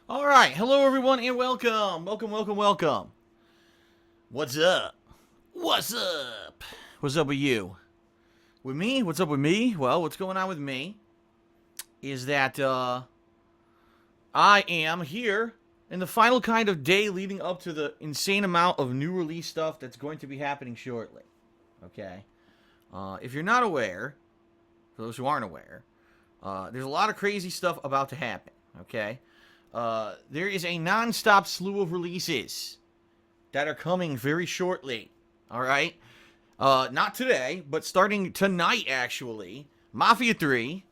All right, hello everyone and welcome. What's up? What's up? What's up with you? With me? What's up with me? Well, what's going on with me is that I am here in the final kind of day leading up to the insane amount of new release stuff that's going to be happening shortly. Okay, if you're not aware, for those who aren't aware, there's a lot of crazy stuff about to happen. Okay. There is a non-stop slew of releases that are coming very shortly. All right, not today, but starting tonight. Actually, Mafia 3.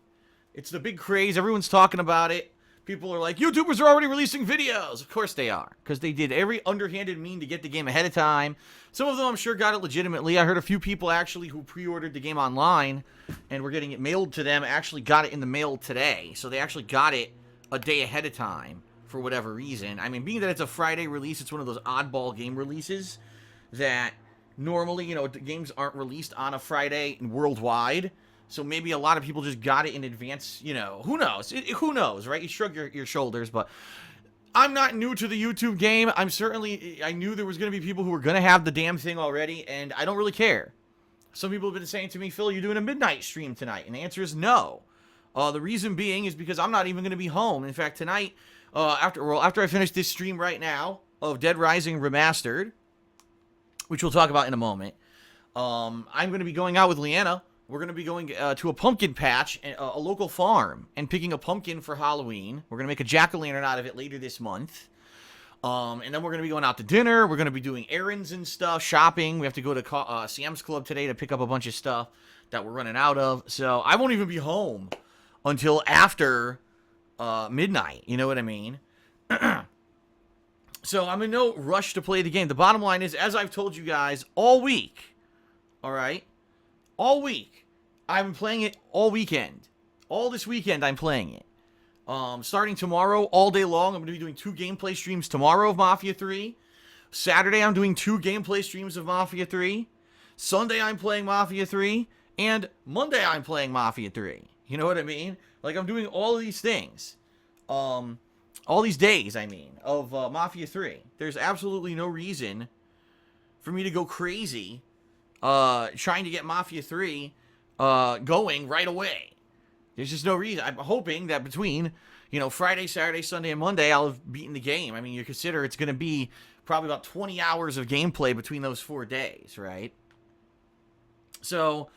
It's the big craze. Everyone's talking about it. People are like, YouTubers are already releasing videos. Of course they are, because they did every underhanded mean to get the game ahead of time. Some of them, I'm sure, got it legitimately. I heard a few people actually who pre-ordered the game online and were getting it mailed to them actually got it in the mail today. So they actually got it a day ahead of time for whatever reason. I mean, being that it's a Friday release, it's one of those oddball game releases that normally, games aren't released on a Friday worldwide. So maybe a lot of people just got it in advance. Who knows? Who knows, right? You shrug your shoulders, but I'm not new to the YouTube game. I knew there was going to be people who were going to have the damn thing already, and I don't really care. Some people have been saying to me, Phil, you're doing a midnight stream tonight, and the answer is no. The reason being is because I'm not even going to be home. In fact, tonight, after I finish this stream right now of Dead Rising Remastered, which we'll talk about in a moment, I'm going to be going out with Leanna. We're going to be going to a pumpkin patch, a local farm, and picking a pumpkin for Halloween. We're going to make a jack-o'-lantern out of it later this month. And then we're going to be going out to dinner. We're going to be doing errands and stuff, shopping. We have to go to Sam's Club today to pick up a bunch of stuff that we're running out of. So I won't even be home until after midnight. You know what I mean? So I'm in no rush to play the game. The bottom line is, as I've told you guys all week, all right? All week. I'm playing it all weekend. All this weekend I'm playing it. Starting tomorrow, all day long, I'm going to be doing 2 gameplay streams tomorrow of Mafia 3. Saturday, I'm doing 2 gameplay streams of Mafia 3. Sunday, I'm playing Mafia 3. And Monday, I'm playing Mafia 3. You know what I mean? Like, I'm doing all of these things. All these days, of Mafia 3. There's absolutely no reason for me to go crazy trying to get Mafia 3 going right away. There's just no reason. I'm hoping that between, Friday, Saturday, Sunday, and Monday, I'll have beaten the game. I mean, you consider it's going to be probably about 20 hours of gameplay between those 4 days, right? So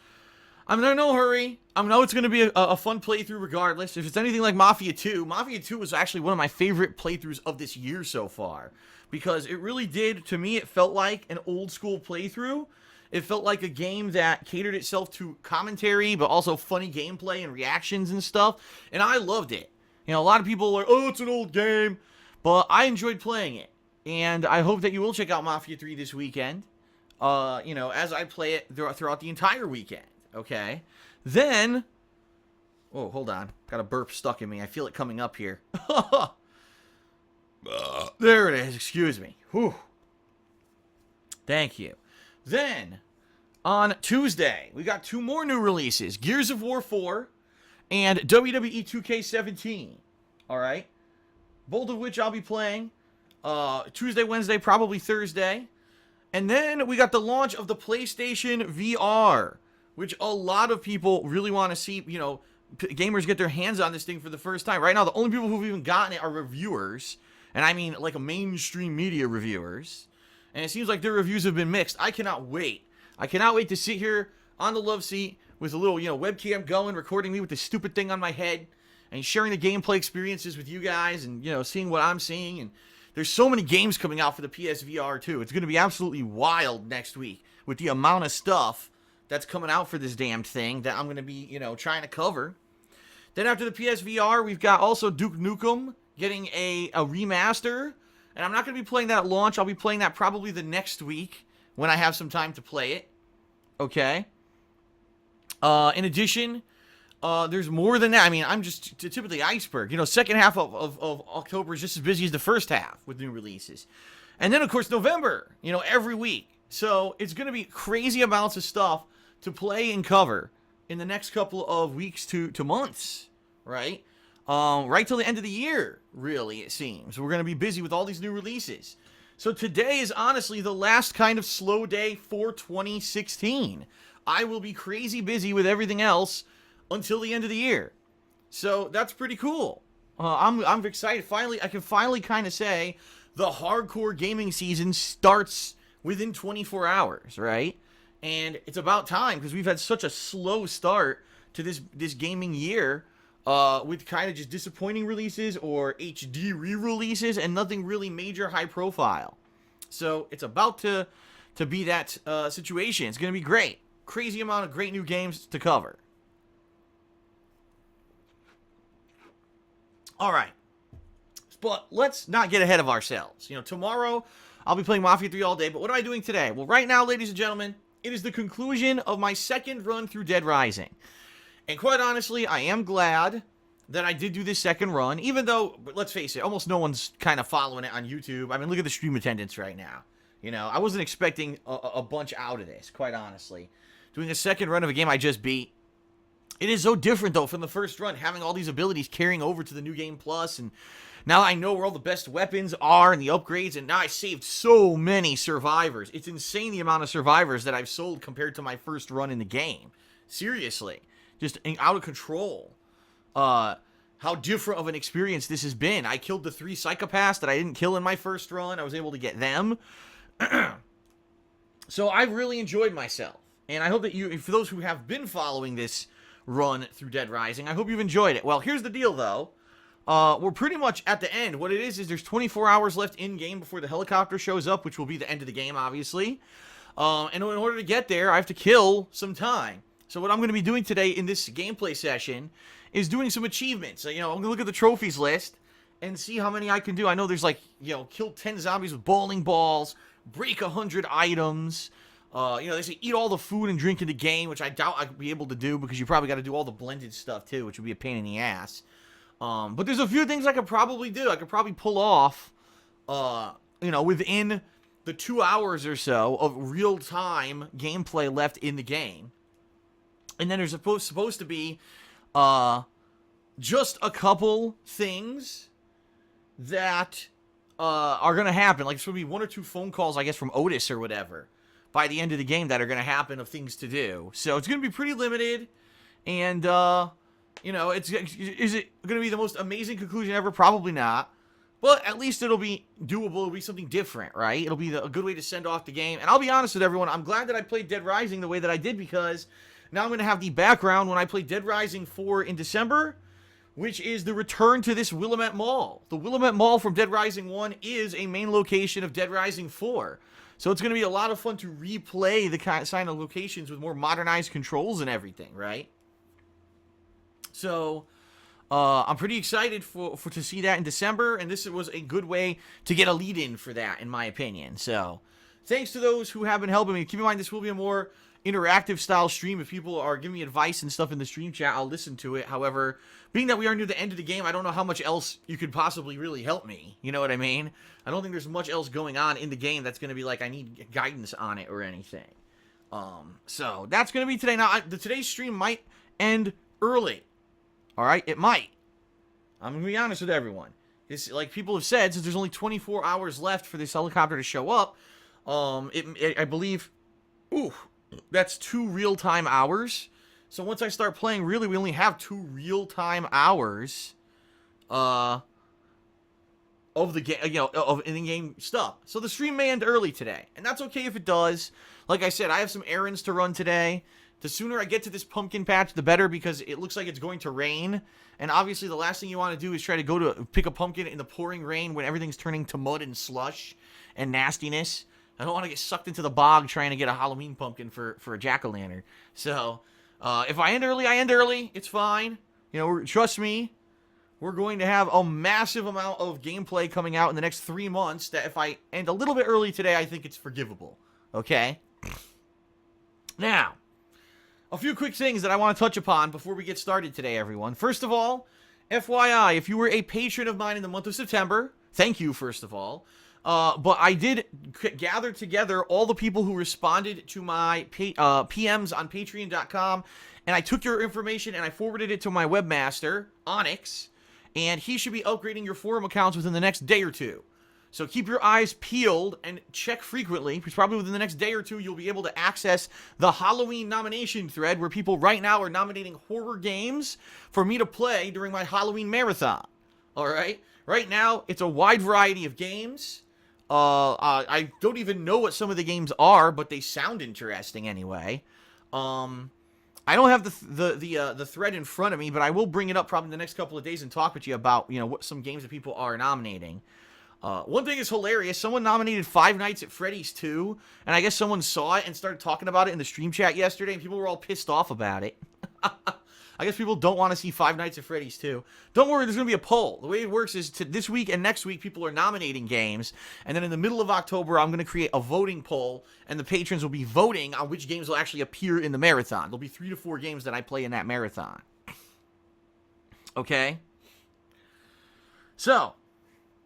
I'm in no hurry. I know it's going to be a fun playthrough regardless. If it's anything like Mafia 2, Mafia 2 was actually one of my favorite playthroughs of this year so far. Because it really did, to me, it felt like an old school playthrough. It felt like a game that catered itself to commentary, but also funny gameplay and reactions and stuff. And I loved it. A lot of people are like, oh, it's an old game. But I enjoyed playing it. And I hope that you will check out Mafia 3 this weekend. As I play it throughout the entire weekend. Okay? Then, oh, hold on. Got a burp stuck in me. I feel it coming up here. There it is. Excuse me. Whew. Thank you. Then, on Tuesday, we got 2 more new releases. Gears of War 4 and WWE 2K17. Alright? Both of which I'll be playing Tuesday, Wednesday, probably Thursday. And then we got the launch of the PlayStation VR, which a lot of people really want to see, gamers get their hands on this thing for the first time. Right now, the only people who've even gotten it are reviewers. And I mean, like, a mainstream media reviewers. And it seems like their reviews have been mixed. I cannot wait. I cannot wait to sit here on the love seat with a little, webcam going, recording me with this stupid thing on my head, and sharing the gameplay experiences with you guys, and, seeing what I'm seeing. And there's so many games coming out for the PSVR, too. It's going to be absolutely wild next week with the amount of stuff that's coming out for this damn thing that I'm going to be, trying to cover. Then after the PSVR, we've got also Duke Nukem getting a remaster. And I'm not going to be playing that at launch. I'll be playing that probably the next week when I have some time to play it. Okay? In addition, there's more than that. I mean, I'm just the tip of the iceberg. Second half of October is just as busy as the first half with new releases. And then, of course, November, every week. So it's going to be crazy amounts of stuff to play and cover in the next couple of weeks to months, right? right till the end of the year, really, it seems. We're going to be busy with all these new releases. So today is honestly the last kind of slow day for 2016. I will be crazy busy with everything else until the end of the year. So that's pretty cool. I'm excited. Finally, I can finally kind of say the hardcore gaming season starts within 24 hours, right? And it's about time because we've had such a slow start to this gaming year with kind of just disappointing releases or HD re-releases and nothing really major high profile. So it's about to be that situation. It's going to be great. Crazy amount of great new games to cover. All right. But let's not get ahead of ourselves. You know, tomorrow I'll be playing Mafia 3 all day, but what am I doing today? Well, right now, ladies and gentlemen, it is the conclusion of my second run through Dead Rising. And quite honestly, I am glad that I did do this second run, even though, let's face it, almost no one's kind of following it on YouTube. I mean, look at the stream attendance right now. You know, I wasn't expecting a bunch out of this, quite honestly. Doing a second run of a game I just beat. It is so different, though, from the first run, having all these abilities carrying over to the New Game Plus, and now I know where all the best weapons are and the upgrades, and now I saved so many survivors. It's insane the amount of survivors that I've sold compared to my first run in the game. Seriously. Just out of control. How different of an experience this has been. I killed the 3 psychopaths that I didn't kill in my first run. I was able to get them. So I've really enjoyed myself. And I hope that you, for those who have been following this run through Dead Rising, I hope you've enjoyed it. Well, here's the deal, though. We're pretty much at the end. What it is there's 24 hours left in-game before the helicopter shows up, which will be the end of the game, obviously. And in order to get there, I have to kill some time. So what I'm going to be doing today in this gameplay session is doing some achievements. You know, I'm going to look at the trophies list and see how many I can do. I know there's like, you know, kill 10 zombies with bowling balls, break 100 items. You know, they say eat all the food and drink in the game, which I doubt I'd be able to do because you probably got to do all the blended stuff too, which would be a pain in the ass. But there's a few things I could probably do. I could probably pull off, you know, within the 2 hours or so of real-time gameplay left in the game. And then there's supposed to be just a couple things that are going to happen. Like, there's going to be 1 or 2 phone calls, I guess, from Otis or whatever by the end of the game that are going to happen of things to do. So it's going to be pretty limited. And, you know, is it going to be the most amazing conclusion ever? Probably not. But at least it'll be doable. It'll be something different, right? It'll be a good way to send off the game. And I'll be honest with everyone, I'm glad that I played Dead Rising the way that I did because now I'm going to have the background when I play Dead Rising 4 in December, which is the return to this Willamette Mall. The Willamette Mall from Dead Rising 1 is a main location of Dead Rising 4. So it's going to be a lot of fun to replay the kind of locations with more modernized controls and everything, right? So I'm pretty excited for to see that in December, and this was a good way to get a lead-in for that, in my opinion. So thanks to those who have been helping me. Keep in mind, this will be a more interactive style stream. If people are giving me advice and stuff in the stream chat, I'll listen to it. However, being that we are near the end of the game, I don't know how much else you could possibly really help me. You know what I mean? I don't think there's much else going on in the game that's going to be like, I need guidance on it or anything. So that's going to be today. Now, today's stream might end early. All right? It might. I'm going to be honest with everyone. This, like people have said, since there's only 24 hours left for this helicopter to show up, I believe, that's 2 real-time hours. So once I start playing, really, we only have 2 real-time hours of the game, you know, of in-game stuff. So the stream may end early today, and that's okay if it does. Like I said, I have some errands to run today. The sooner I get to this pumpkin patch, the better, because it looks like it's going to rain. And obviously, the last thing you want to do is try to go to pick a pumpkin in the pouring rain when everything's turning to mud and slush and nastiness. I don't want to get sucked into the bog trying to get a Halloween pumpkin for a jack-o'-lantern. So, if I end early, I end early. It's fine. You know, trust me, we're going to have a massive amount of gameplay coming out in the next 3 months that if I end a little bit early today, I think it's forgivable. Okay? Now, a few quick things that I want to touch upon before we get started today, everyone. First of all, FYI, if you were a patron of mine in the month of September, thank you, first of all. But I did gather together all the people who responded to my PMs on Patreon.com, and I took your information and I forwarded it to my webmaster, Onyx, and he should be upgrading your forum accounts within the next day or two. So keep your eyes peeled and check frequently, because probably within the next day or two, you'll be able to access the Halloween nomination thread, where people right now are nominating horror games for me to play during my Halloween marathon. All right? Right now, it's a wide variety of games. I don't even know what some of the games are, but they sound interesting anyway. I don't have the thread in front of me, but I will bring it up probably in the next couple of days and talk with you about, what some games that people are nominating. One thing is hilarious. Someone nominated Five Nights at Freddy's 2, and I guess someone saw it and started talking about it in the stream chat yesterday, and people were all pissed off about it. I guess people don't want to see Five Nights at Freddy's 2. Don't worry, there's going to be a poll. The way it works is this week and next week, people are nominating games, and then in the middle of October, I'm going to create a voting poll, and the patrons will be voting on which games will actually appear in the marathon. There'll be 3 to 4 games that I play in that marathon. Okay? So,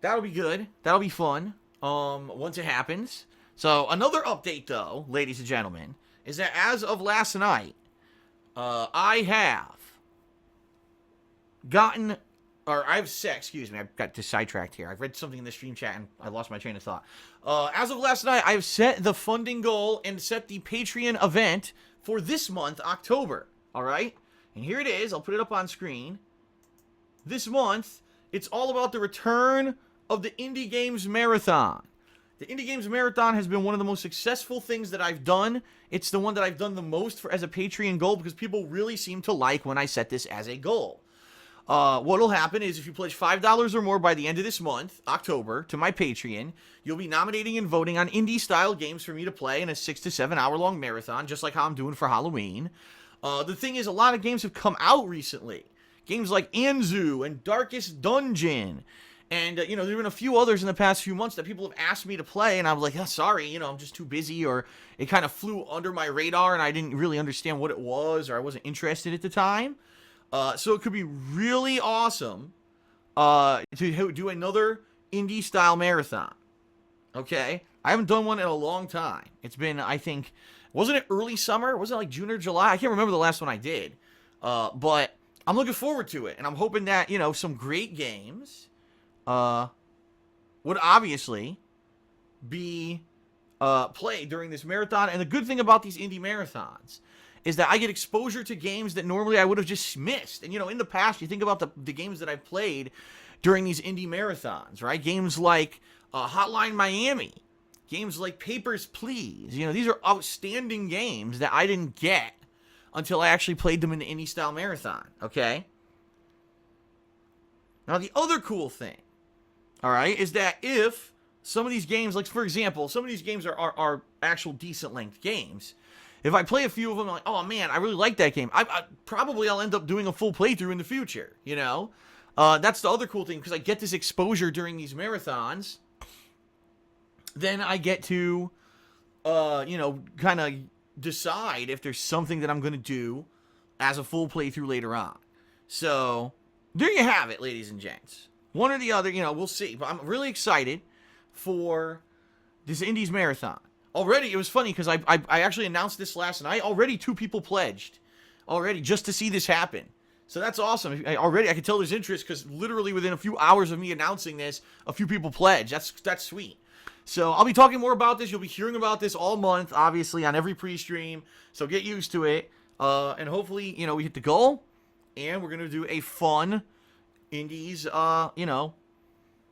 that'll be good. That'll be fun, once it happens. So, another update, though, ladies and gentlemen, is that as of last night, I have gotten, or I've set, excuse me, I got sidetracked here. I've read something in the stream chat and I lost my train of thought. As of last night, I've set the funding goal and set the Patreon event for this month, October. All right? And here it is. I'll put it up on screen. This month, it's all about the return of the Indie Games Marathon. The Indie Games Marathon has been one of the most successful things that I've done. It's the one that I've done the most as a Patreon goal, because people really seem to like when I set this as a goal. What'll happen is if you pledge $5 or more by the end of this month, October, to my Patreon, you'll be nominating and voting on indie-style games for me to play in a 6 to 7 hour-long marathon, just like how I'm doing for Halloween. The thing is, a lot of games have come out recently. Games like Anzu and Darkest Dungeon. And, there have been a few others in the past few months that people have asked me to play, and I'm like, oh, sorry, I'm just too busy, or it kind of flew under my radar, and I didn't really understand what it was, or I wasn't interested at the time. So it could be really awesome to do another indie-style marathon. Okay? I haven't done one in a long time. It's been, I think, wasn't it early summer? Wasn't it like June or July? I can't remember the last one I did. But I'm looking forward to it, and I'm hoping that, some great games would obviously be played during this marathon. And the good thing about these indie marathons is that I get exposure to games that normally I would have just missed. And, in the past, you think about the games that I've played during these indie marathons, right? Games like Hotline Miami, games like Papers, Please. These are outstanding games that I didn't get until I actually played them in the indie-style marathon, okay? Now, the other cool thing, all right, is that if some of these games, like, for example, some of these games are actual decent-length games. If I play a few of them, I'm like, oh, man, I really like that game. I'll end up doing a full playthrough in the future, That's the other cool thing, because I get this exposure during these marathons. Then I get to, kind of decide if there's something that I'm going to do as a full playthrough later on. So, there you have it, ladies and gents. One or the other, we'll see. But I'm really excited for this Indies Marathon. Already, it was funny because I actually announced this last night. Already 2 people pledged. Already, just to see this happen. So that's awesome. I can tell there's interest because literally within a few hours of me announcing this, a few people pledged. That's sweet. So I'll be talking more about this. You'll be hearing about this all month, obviously, on every pre-stream. So get used to it. And hopefully, we hit the goal. And we're going to do a fun Indies,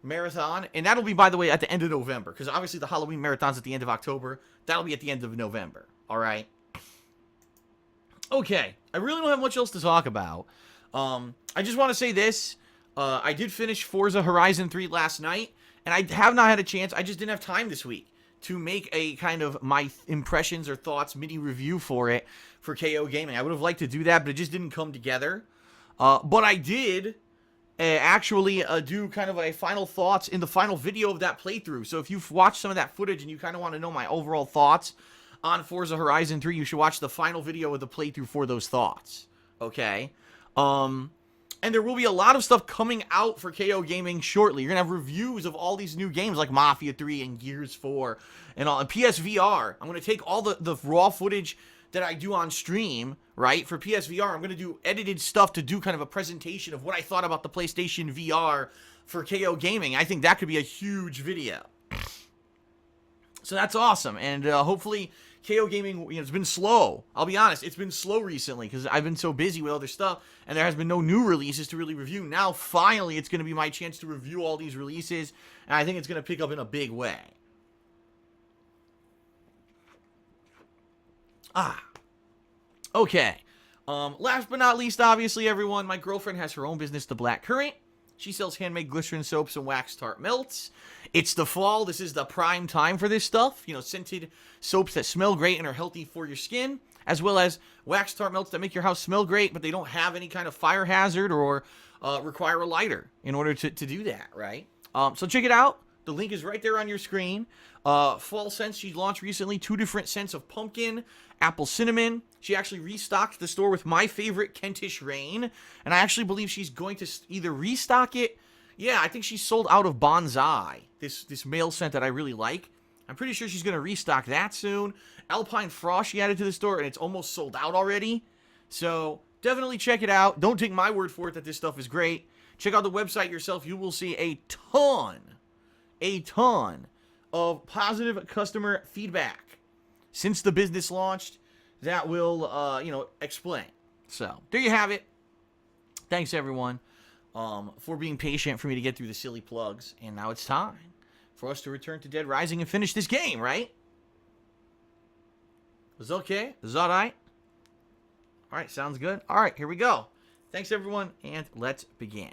marathon. And that'll be, by the way, at the end of November. Because obviously the Halloween marathon's at the end of October. That'll be at the end of November. All right? Okay. I really don't have much else to talk about. I just want to say this. I did finish Forza Horizon 3 last night. And I have not had a chance. I just didn't have time this week to make a kind of my impressions or thoughts mini review for it for KO Gaming. I would have liked to do that, but it just didn't come together. But I did actually do kind of a final thoughts in the final video of that playthrough. So if you've watched some of that footage and you kind of want to know my overall thoughts on Forza Horizon 3, you should watch the final video of the playthrough for those thoughts. Okay? And there will be a lot of stuff coming out for KO Gaming shortly. You're going to have reviews of all these new games like Mafia 3 and Gears 4 and all. And PSVR. I'm going to take all the raw footage that I do on stream, right? For PSVR, I'm going to do edited stuff to do kind of a presentation of what I thought about the PlayStation VR for KO Gaming. I think that could be a huge video. So that's awesome, and hopefully KO Gaming, it's been slow. I'll be honest, it's been slow recently because I've been so busy with other stuff, and there has been no new releases to really review. Now, finally, it's going to be my chance to review all these releases, and I think it's going to pick up in a big way. Okay. Last but not least, obviously, everyone, my girlfriend has her own business, The Black Currant. She sells handmade glycerin soaps and wax tart melts. It's the fall. This is the prime time for this stuff. Scented soaps that smell great and are healthy for your skin, as well as wax tart melts that make your house smell great, but they don't have any kind of fire hazard or require a lighter in order to do that, right? So check it out. The link is right there on your screen. Fall scents she launched recently. 2 different scents of pumpkin, apple, cinnamon. She actually restocked the store with my favorite, Kentish Rain. And I actually believe she's going to either restock it. Yeah, I think she's sold out of Bonsai, this male scent that I really like. I'm pretty sure she's going to restock that soon. Alpine Frost she added to the store, and it's almost sold out already. So definitely check it out. Don't take my word for it that this stuff is great. Check out the website yourself. You will see a ton of positive customer feedback since the business launched that will, explain. So, there you have it. Thanks, everyone, for being patient for me to get through the silly plugs. And now it's time for us to return to Dead Rising and finish this game, right? Is that okay? Is that all right? All right, sounds good. All right, here we go. Thanks, everyone, and let's begin.